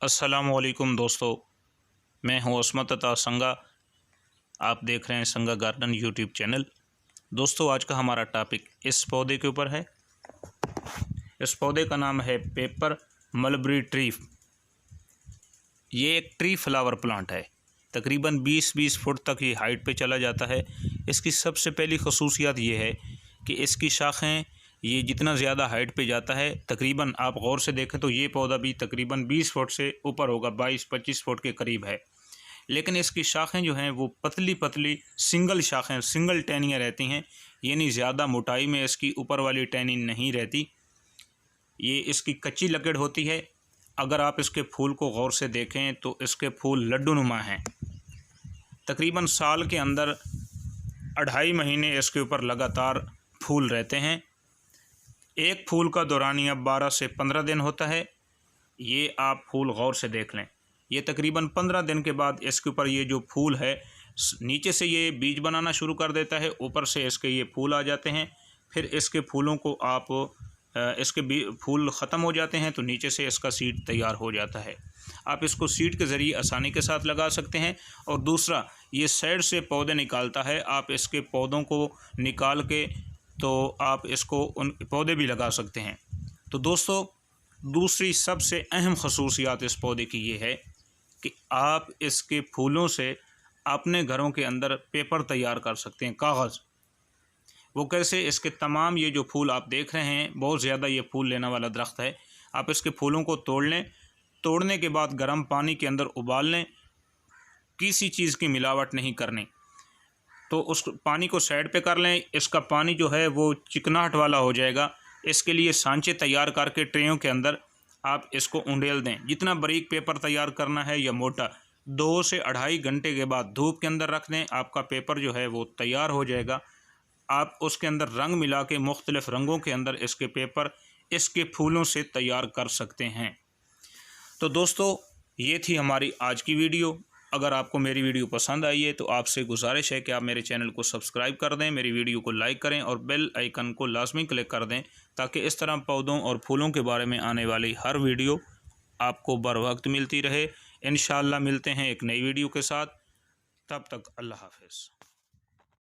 अस्सलामुअलैकुम दोस्तों, मैं हूं अस्मत अता संगा। आप देख रहे हैं संगा गार्डन यूट्यूब चैनल। दोस्तों, आज का हमारा टॉपिक इस पौधे के ऊपर है। इस पौधे का नाम है पेपर मलबरी ट्री। ये एक ट्री फ्लावर प्लांट है। तकरीबन 20-20 फुट तक ये हाइट पे चला जाता है। इसकी सबसे पहली खसूसियत ये है कि इसकी शाखें ये जितना ज़्यादा हाइट पे जाता है, तकरीबन आप गौर से देखें तो ये पौधा भी तकरीबन 20 फुट से ऊपर होगा, 22-25 फुट के करीब है। लेकिन इसकी शाखें जो हैं वो पतली पतली सिंगल शाखें, सिंगल टहनियाँ रहती हैं, यानी ज़्यादा मोटाई में इसकी ऊपर वाली टहनी नहीं रहती। ये इसकी कच्ची लकड़ होती है। अगर आप इसके फूल को गौर से देखें तो इसके फूल लड्डू नुमा हैं। तकरीबन साल के अंदर 2.5 महीने इसके ऊपर लगातार फूल रहते हैं। एक फूल का दौरानिया 12 से 15 दिन होता है। ये आप फूल गौर से देख लें। ये तकरीबन 15 दिन के बाद इसके ऊपर ये जो फूल है, नीचे से ये बीज बनाना शुरू कर देता है, ऊपर से इसके ये फूल आ जाते हैं। फिर इसके फूलों को आप फूल ख़त्म हो जाते हैं तो नीचे से इसका सीड तैयार हो जाता है। आप इसको सीड के ज़रिए आसानी के साथ लगा सकते हैं। और दूसरा, ये साइड से पौधे निकालता है। आप इसके पौधों को निकाल के तो आप इसको उन पौधे भी लगा सकते हैं। तो दोस्तों, दूसरी सबसे अहम खसूसियात इस पौधे की ये है कि आप इसके फूलों से अपने घरों के अंदर पेपर तैयार कर सकते हैं, कागज़। वो कैसे? इसके तमाम ये जो फूल आप देख रहे हैं, बहुत ज़्यादा ये फूल लेने वाला दरख्त है। आप इसके फूलों को तोड़ लें, तोड़ने के बाद गर्म पानी के अंदर उबाल लें, किसी चीज़ की मिलावट नहीं करनी। तो उस पानी को साइड पे कर लें। इसका पानी जो है वो चिकनाहट वाला हो जाएगा। इसके लिए सांचे तैयार करके ट्रेयों के अंदर आप इसको उंडेल दें। जितना बारीक पेपर तैयार करना है या मोटा, 2 से 2.5 घंटे के बाद धूप के अंदर रख दें। आपका पेपर जो है वो तैयार हो जाएगा। आप उसके अंदर रंग मिला के मुख्तलिफ़ रंगों के अंदर इसके पेपर इसके फूलों से तैयार कर सकते हैं। तो दोस्तों, ये थी हमारी आज की वीडियो। अगर आपको मेरी वीडियो पसंद आई है तो आपसे गुजारिश है कि आप मेरे चैनल को सब्सक्राइब कर दें, मेरी वीडियो को लाइक करें और बेल आइकन को लाजमी क्लिक कर दें, ताकि इस तरह पौधों और फूलों के बारे में आने वाली हर वीडियो आपको बर वक्त मिलती रहे। इंशाअल्लाह मिलते हैं एक नई वीडियो के साथ। तब तक अल्लाह हाफ़िज़।